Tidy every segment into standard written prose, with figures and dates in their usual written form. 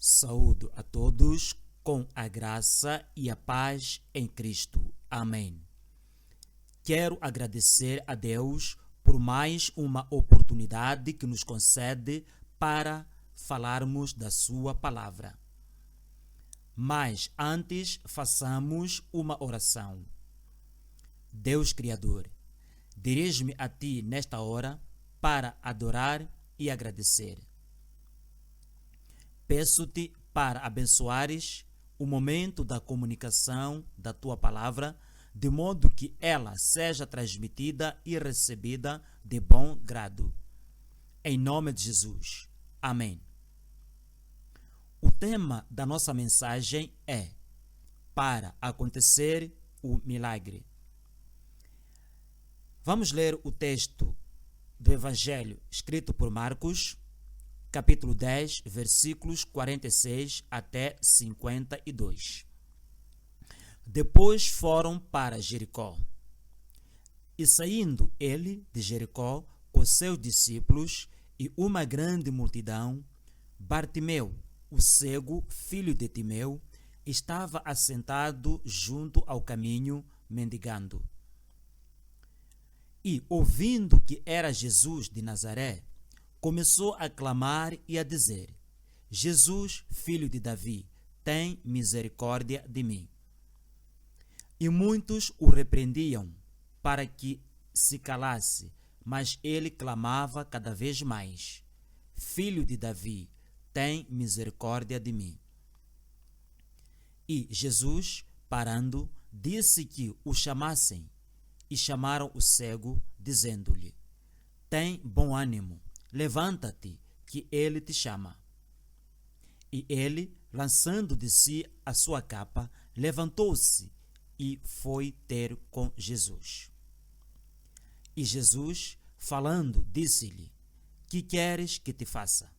Saúdo a todos com a graça e a paz em Cristo. Amém. Quero agradecer a Deus por mais uma oportunidade que nos concede para falarmos da sua palavra. Mas antes façamos uma oração. Deus Criador, dirige-me a Ti nesta hora para adorar e agradecer. Peço-te para abençoares o momento da comunicação da Tua palavra, de modo que ela seja transmitida e recebida de bom grado. Em nome de Jesus. Amém. O tema da nossa mensagem é para acontecer o milagre. Vamos ler o texto do Evangelho escrito por Marcos, capítulo 10, versículos 46 até 52. Depois foram para Jericó. E saindo ele de Jericó com seus discípulos e uma grande multidão, Bartimeu, o cego, filho de Timeu, estava assentado junto ao caminho, mendigando. E, ouvindo que era Jesus de Nazaré, começou a clamar e a dizer: Jesus, filho de Davi, tem misericórdia de mim. E muitos o repreendiam para que se calasse, mas ele clamava cada vez mais: Filho de Davi, tem misericórdia de mim. E Jesus, parando, disse que o chamassem, e chamaram o cego, dizendo-lhe: Tem bom ânimo, levanta-te, que ele te chama. E ele, lançando de si a sua capa, levantou-se e foi ter com Jesus. E Jesus, falando, disse-lhe: Que queres que te faça?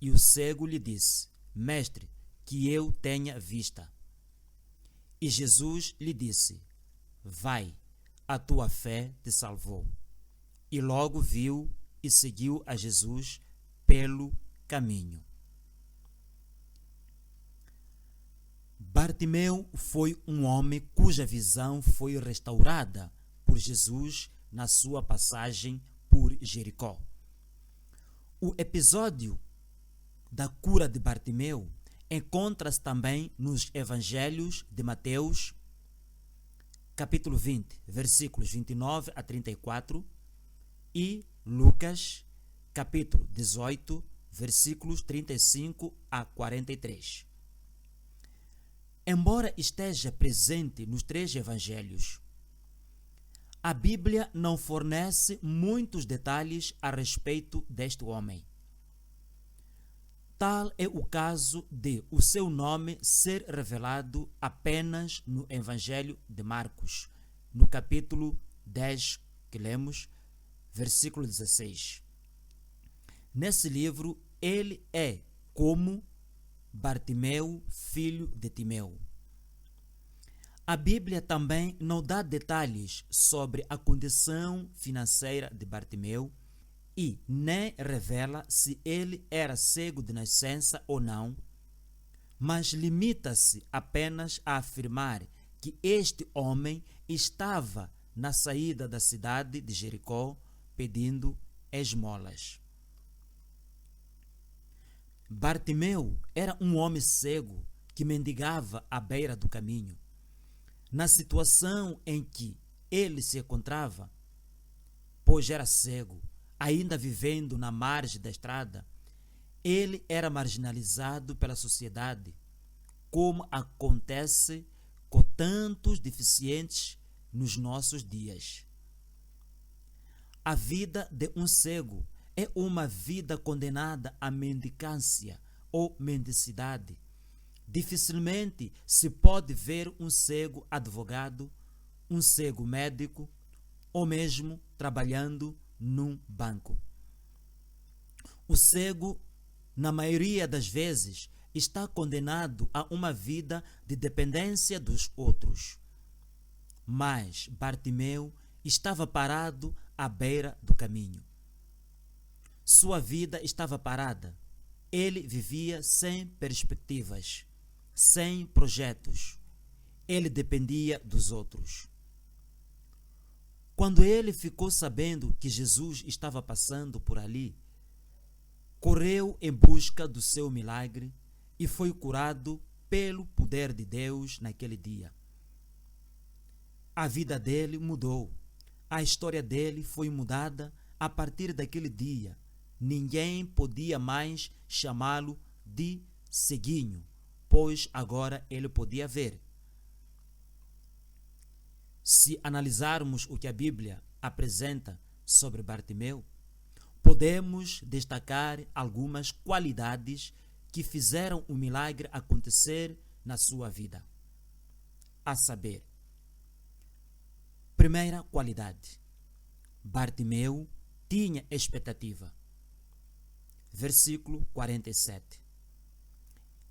E o cego lhe disse: Mestre, que eu tenha vista. E Jesus lhe disse: Vai, a tua fé te salvou. E logo viu e seguiu a Jesus pelo caminho. Bartimeu foi um homem cuja visão foi restaurada por Jesus na sua passagem por Jericó. O episódio da cura de Bartimeu encontra-se também nos evangelhos de Mateus, capítulo 20, versículos 29 a 34, e Lucas, capítulo 18, versículos 35 a 43. Embora esteja presente nos três evangelhos, a Bíblia não fornece muitos detalhes a respeito deste homem. Tal é o caso de o seu nome ser revelado apenas no Evangelho de Marcos, no capítulo 10, que lemos, versículo 16. Nesse livro, ele é como Bartimeu, filho de Timeu. A Bíblia também não dá detalhes sobre a condição financeira de Bartimeu e nem revela se ele era cego de nascença ou não, mas limita-se apenas a afirmar que este homem estava na saída da cidade de Jericó pedindo esmolas. Bartimeu era um homem cego que mendigava à beira do caminho. Na situação em que ele se encontrava, pois era cego, ainda vivendo na margem da estrada, ele era marginalizado pela sociedade, como acontece com tantos deficientes nos nossos dias. A vida de um cego é uma vida condenada à mendicância ou mendicidade. Dificilmente se pode ver um cego advogado, um cego médico ou mesmo trabalhando num banco. O cego, na maioria das vezes, está condenado a uma vida de dependência dos outros. Mas Bartimeu estava parado à beira do caminho. Sua vida estava parada. ele vivia sem perspectivas, sem projetos. Ele dependia dos outros. Quando ele ficou sabendo que Jesus estava passando por ali, correu em busca do seu milagre e foi curado pelo poder de Deus naquele dia. A vida dele mudou. A história dele foi mudada a partir daquele dia. Ninguém podia mais chamá-lo de ceguinho, pois agora ele podia ver. Se analisarmos o que a Bíblia apresenta sobre Bartimeu, podemos destacar algumas qualidades que fizeram o milagre acontecer na sua vida. A saber, primeira qualidade, Bartimeu tinha expectativa. Versículo 47.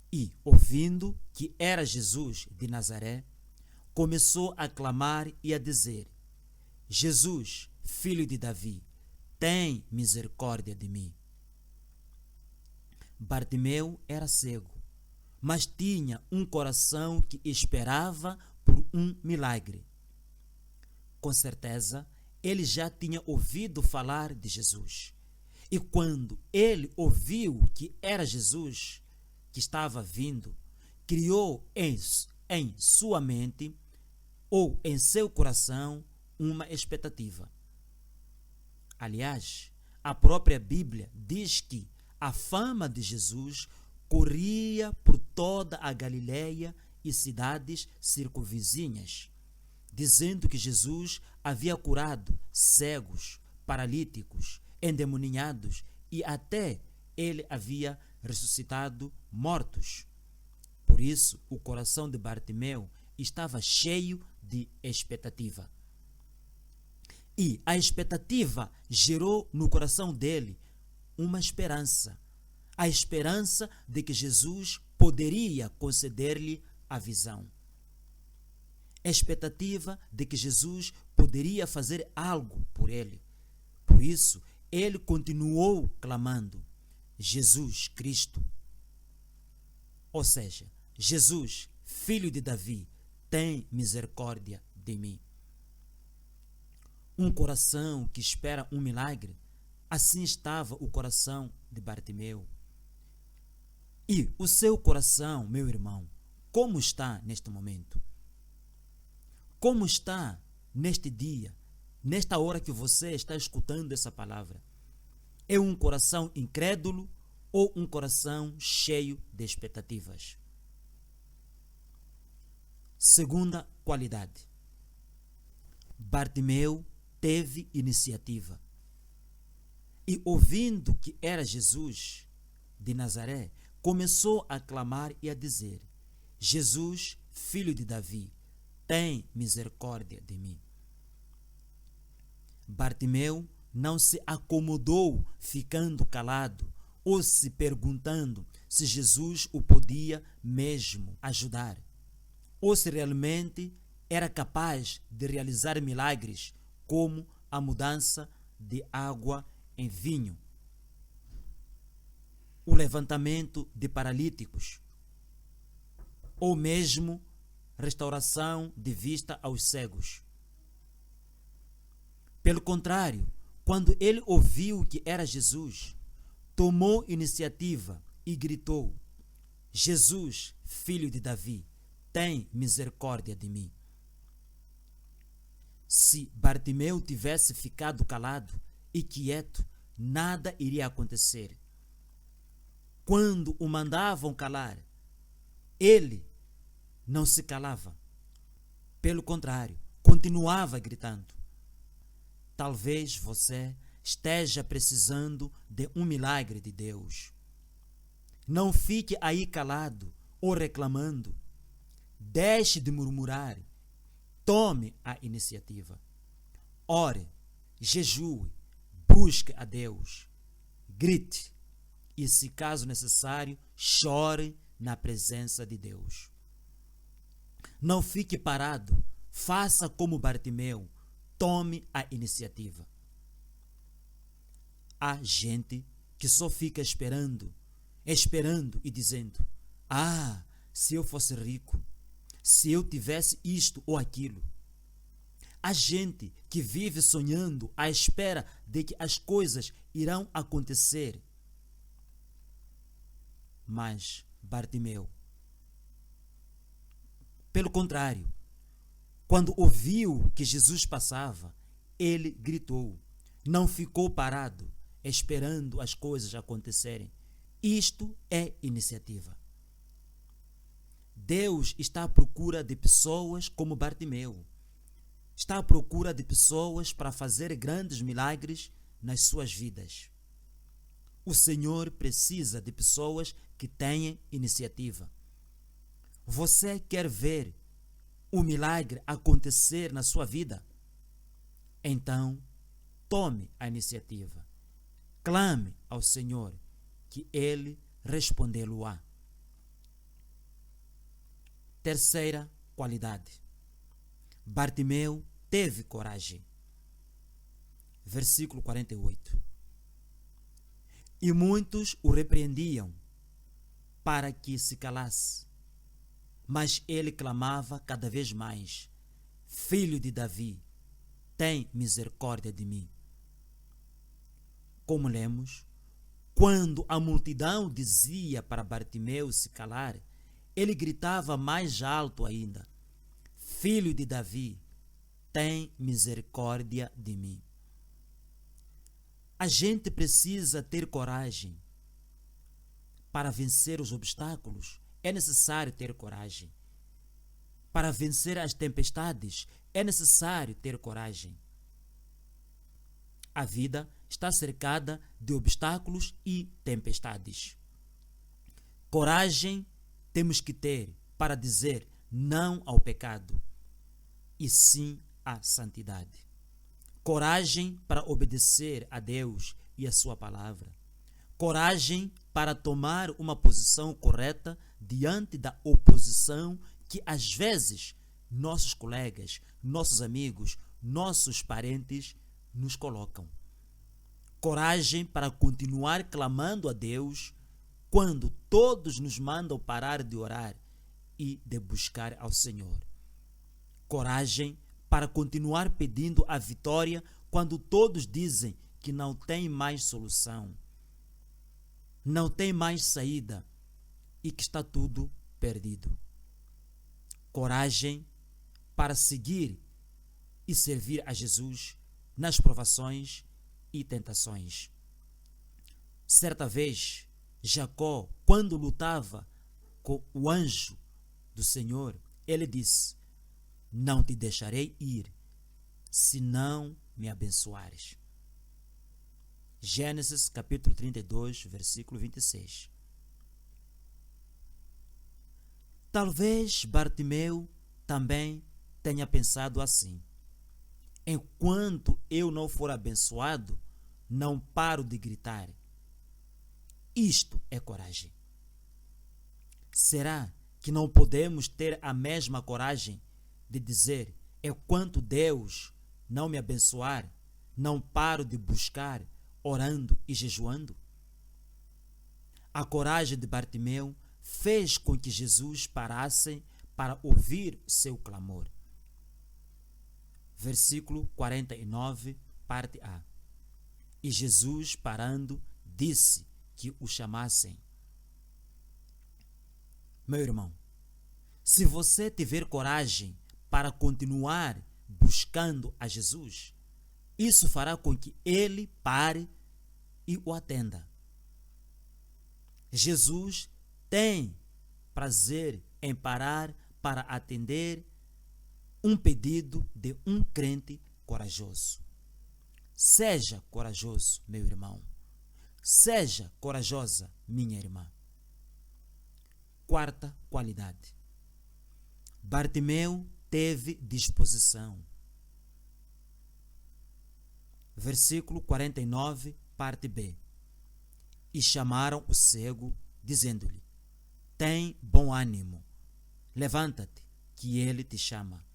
E, ouvindo que era Jesus de Nazaré, começou a clamar e a dizer: Jesus, filho de Davi, tem misericórdia de mim. Bartimeu era cego, mas tinha um coração que esperava por um milagre. Com certeza, ele já tinha ouvido falar de Jesus. E quando ele ouviu que era Jesus que estava vindo, criou em sua mente ou em seu coração uma expectativa. Aliás, a própria Bíblia diz que a fama de Jesus corria por toda a Galileia e cidades circunvizinhas, dizendo que Jesus havia curado cegos, paralíticos, endemoniados e até ele havia ressuscitado mortos. Por isso, o coração de Bartimeu estava cheio de expectativa. E a expectativa gerou no coração dele uma esperança. A esperança de que Jesus poderia conceder-lhe a visão. A expectativa de que Jesus poderia fazer algo por ele. Por isso, ele continuou clamando: Jesus Cristo. Ou seja, Jesus, filho de Davi, tem misericórdia de mim. Um coração que espera um milagre, assim estava o coração de Bartimeu. E o seu coração, meu irmão, como está neste momento? Como está neste dia, nesta hora que você está escutando essa palavra? É um coração incrédulo ou um coração cheio de expectativas? Segunda qualidade, Bartimeu teve iniciativa. E ouvindo que era Jesus de Nazaré, começou a clamar e a dizer: Jesus, filho de Davi, tem misericórdia de mim. Bartimeu não se acomodou ficando calado ou se perguntando se Jesus o podia mesmo ajudar, ou se realmente era capaz de realizar milagres como a mudança de água em vinho, o levantamento de paralíticos, ou mesmo restauração de vista aos cegos. Pelo contrário, quando ele ouviu que era Jesus, tomou iniciativa e gritou: Jesus, filho de Davi, tem misericórdia de mim. Se Bartimeu tivesse ficado calado e quieto, nada iria acontecer. Quando o mandavam calar, ele não se calava. Pelo contrário, continuava gritando. Talvez você esteja precisando de um milagre de Deus. Não fique aí calado ou reclamando. Deixe de murmurar. Tome a iniciativa. Ore, jejue, busque a Deus. Grite e, se caso necessário, chore na presença de Deus. Não fique parado. Faça como Bartimeu. Tome a iniciativa. Há gente que só fica esperando esperando e dizendo: ah, se eu fosse rico, se eu tivesse isto ou aquilo. Há gente que vive sonhando à espera de que as coisas irão acontecer. Mas Bartimeu, pelo contrário, quando ouviu que Jesus passava, ele gritou. Não ficou parado, esperando as coisas acontecerem. Isto é iniciativa. Deus está à procura de pessoas como Bartimeu. Está à procura de pessoas para fazer grandes milagres nas suas vidas. O Senhor precisa de pessoas que tenham iniciativa. Você quer ver o milagre acontecer na sua vida? Então, tome a iniciativa. Clame ao Senhor, que Ele respondê-lo-á. Terceira qualidade. Bartimeu teve coragem. Versículo 48. E muitos o repreendiam para que se calasse. Mas ele clamava cada vez mais: Filho de Davi, tem misericórdia de mim. Como lemos, quando a multidão dizia para Bartimeu se calar, ele gritava mais alto ainda: Filho de Davi, tem misericórdia de mim. A gente precisa ter coragem. Para vencer os obstáculos, é necessário ter coragem. Para vencer as tempestades, é necessário ter coragem. A vida está cercada de obstáculos e tempestades. Coragem temos que ter para dizer não ao pecado e sim à santidade. Coragem para obedecer a Deus e a sua palavra. Coragem para tomar uma posição correta diante da oposição que às vezes nossos colegas, nossos amigos, nossos parentes nos colocam. Coragem para continuar clamando a Deus quando todos nos mandam parar de orar e de buscar ao Senhor. Coragem para continuar pedindo a vitória quando todos dizem que não tem mais solução, não tem mais saída e que está tudo perdido. Coragem para seguir e servir a Jesus nas provações e tentações. Certa vez, Jacó, quando lutava com o anjo do Senhor, ele disse: Não te deixarei ir, se não me abençoares. Gênesis capítulo 32, versículo 26. Talvez Bartimeu também tenha pensado assim: enquanto eu não for abençoado, não paro de gritar. Isto é coragem. Será que não podemos ter a mesma coragem de dizer: enquanto Deus não me abençoar, não paro de buscar, orando e jejuando? A coragem de Bartimeu fez com que Jesus parasse para ouvir seu clamor. Versículo 49, parte A. E Jesus, parando, disse que o chamassem. Meu irmão, se você tiver coragem para continuar buscando a Jesus, isso fará com que ele pare e o atenda. Jesus tem prazer em parar para atender um pedido de um crente corajoso. Seja corajoso, meu irmão. Seja corajosa, minha irmã. Quarta qualidade. Bartimeu teve disposição. Versículo 49, parte B. E chamaram o cego, dizendo-lhe: Tem bom ânimo, levanta-te, que ele te chama.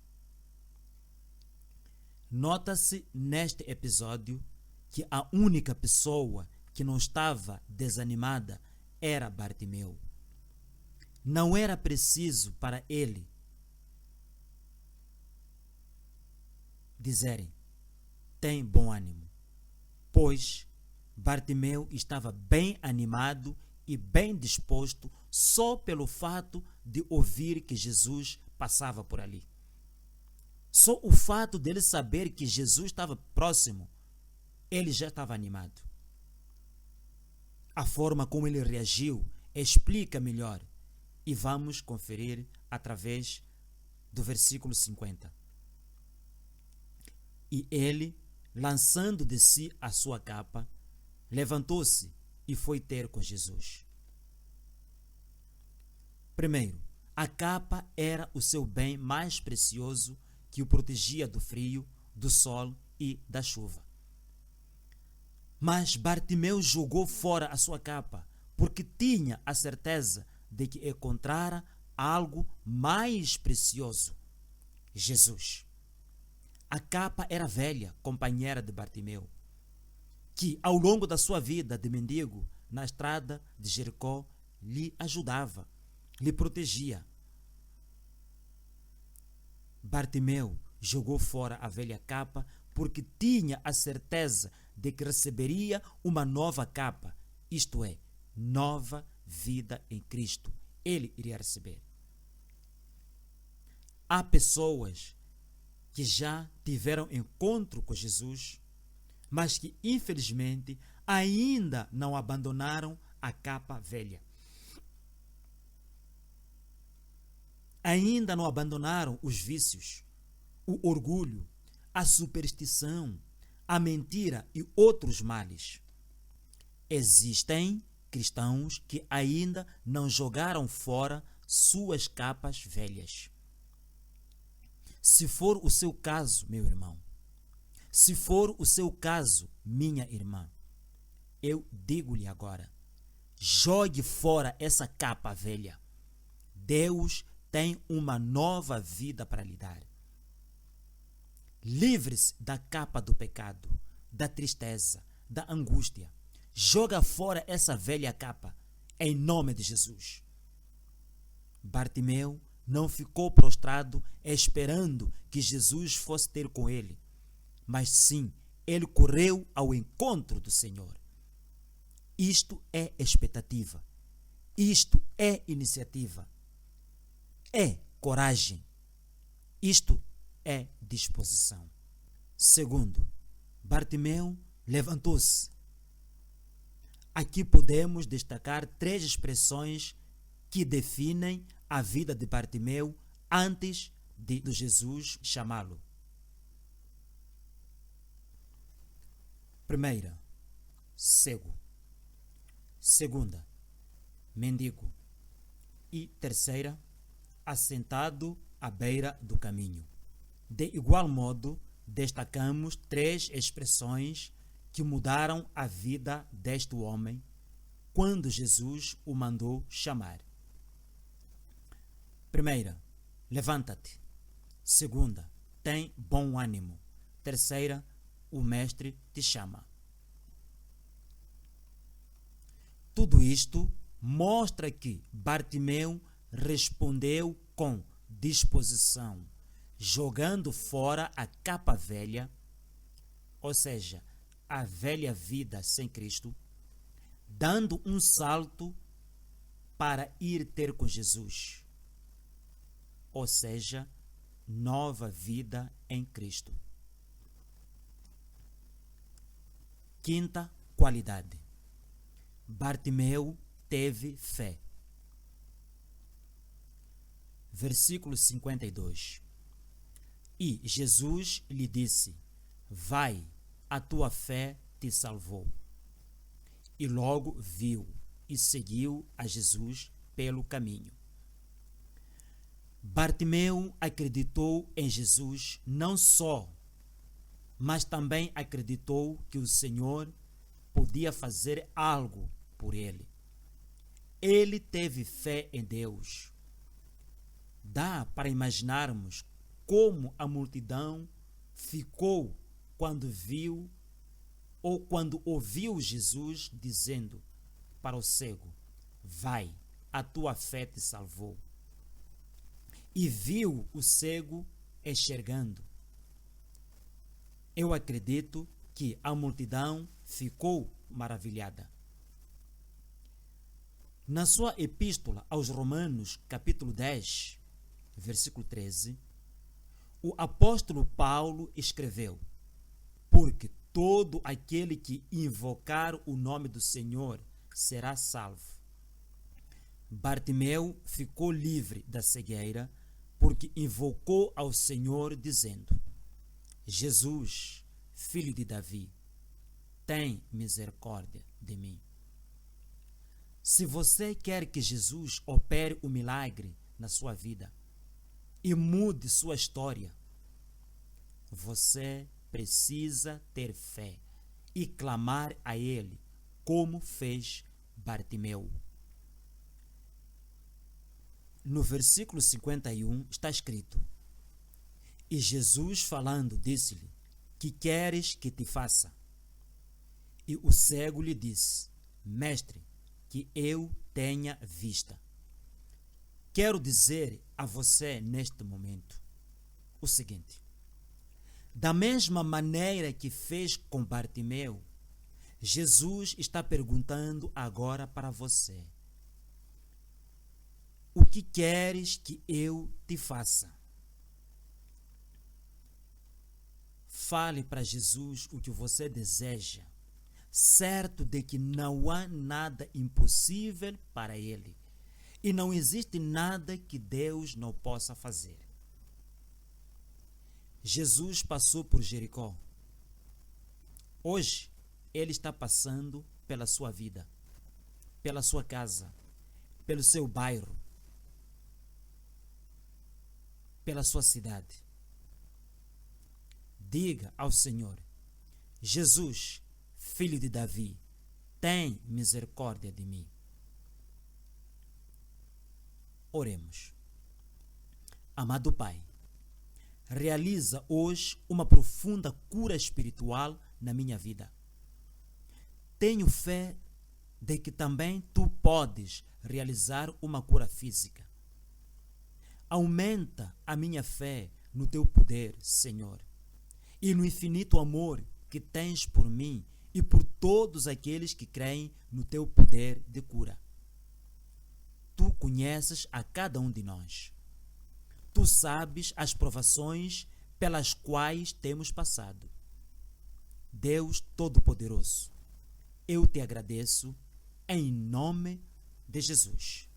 Nota-se neste episódio que a única pessoa que não estava desanimada era Bartimeu. Não era preciso para ele dizerem: tem bom ânimo, pois Bartimeu estava bem animado e bem disposto só pelo fato de ouvir que Jesus passava por ali. Só o fato dele saber que Jesus estava próximo, ele já estava animado. A forma como ele reagiu explica melhor e vamos conferir através do versículo 50. E ele, lançando de si a sua capa, levantou-se e foi ter com Jesus. Primeiro, a capa era o seu bem mais precioso que o protegia do frio, do sol e da chuva. Mas Bartimeu jogou fora a sua capa, porque tinha a certeza de que encontrara algo mais precioso: Jesus. A capa era velha, companheira de Bartimeu, que ao longo da sua vida de mendigo na estrada de Jericó lhe ajudava, lhe protegia. Bartimeu jogou fora a velha capa porque tinha a certeza de que receberia uma nova capa, isto é, nova vida em Cristo. Ele iria receber. Há pessoas que já tiveram encontro com Jesus, mas que infelizmente ainda não abandonaram a capa velha. Ainda não abandonaram os vícios, o orgulho, a superstição, a mentira e outros males. Existem cristãos que ainda não jogaram fora suas capas velhas. Se for o seu caso, meu irmão, se for o seu caso, minha irmã, eu digo-lhe agora: jogue fora essa capa velha. Deus tem uma nova vida para lhe dar. Livre-se da capa do pecado, da tristeza, da angústia. Joga fora essa velha capa, em nome de Jesus. Bartimeu não ficou prostrado esperando que Jesus fosse ter com ele, mas sim, ele correu ao encontro do Senhor. Isto é expectativa. Isto é iniciativa. É coragem. Isto é disposição. Segundo, Bartimeu levantou-se. Aqui podemos destacar 3 expressões que definem a vida de Bartimeu antes de Jesus chamá-lo. Primeira, cego. Segunda, mendigo. E terceira, assentado à beira do caminho. De igual modo, destacamos 3 expressões que mudaram a vida deste homem quando Jesus o mandou chamar. Primeira, levanta-te. Segunda, tem bom ânimo. Terceira, o mestre te chama. Tudo isto mostra que Bartimeu respondeu com disposição, jogando fora a capa velha, ou seja, a velha vida sem Cristo, dando um salto para ir ter com Jesus, ou seja, nova vida em Cristo. Quinta qualidade: Bartimeu teve fé. Versículo 52. E Jesus lhe disse: vai, a tua fé te salvou. E logo viu e seguiu a Jesus pelo caminho. Bartimeu acreditou em Jesus não só, mas também acreditou que o Senhor podia fazer algo por ele. Ele teve fé em Deus. Dá para imaginarmos como a multidão ficou quando viu ou quando ouviu Jesus dizendo para o cego: vai, a tua fé te salvou. E viu o cego enxergando. Eu acredito que a multidão ficou maravilhada. Na sua epístola aos Romanos, capítulo 10, versículo 13, o apóstolo Paulo escreveu: porque todo aquele que invocar o nome do Senhor será salvo. Bartimeu ficou livre da cegueira porque invocou ao Senhor dizendo: Jesus, filho de Davi, tem misericórdia de mim. Se você quer que Jesus opere o milagre na sua vida e mude sua história, você precisa ter fé e clamar a Ele, como fez Bartimeu. No versículo 51 está escrito: e Jesus falando disse-lhe: que queres que te faça? E o cego lhe disse: mestre, que eu tenha vista. Quero dizer a você neste momento o seguinte: da mesma maneira que fez com Bartimeu, Jesus está perguntando agora para você: o que queres que eu te faça? Fale para Jesus o que você deseja, certo de que não há nada impossível para Ele e não existe nada que Deus não possa fazer. Jesus passou por Jericó. Hoje, Ele está passando pela sua vida, pela sua casa, pelo seu bairro, pela sua cidade. Diga ao Senhor: Jesus, filho de Davi, tem misericórdia de mim. Oremos. Amado Pai, realiza hoje uma profunda cura espiritual na minha vida. Tenho fé de que também Tu podes realizar uma cura física. Aumenta a minha fé no Teu poder, Senhor, e no infinito amor que tens por mim e por todos aqueles que creem no Teu poder de cura. Tu conheces a cada um de nós. Tu sabes as provações pelas quais temos passado. Deus Todo-Poderoso, eu te agradeço em nome de Jesus.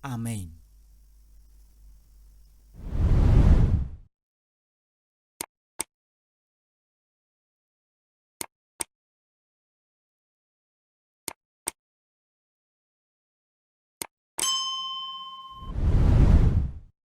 Amém.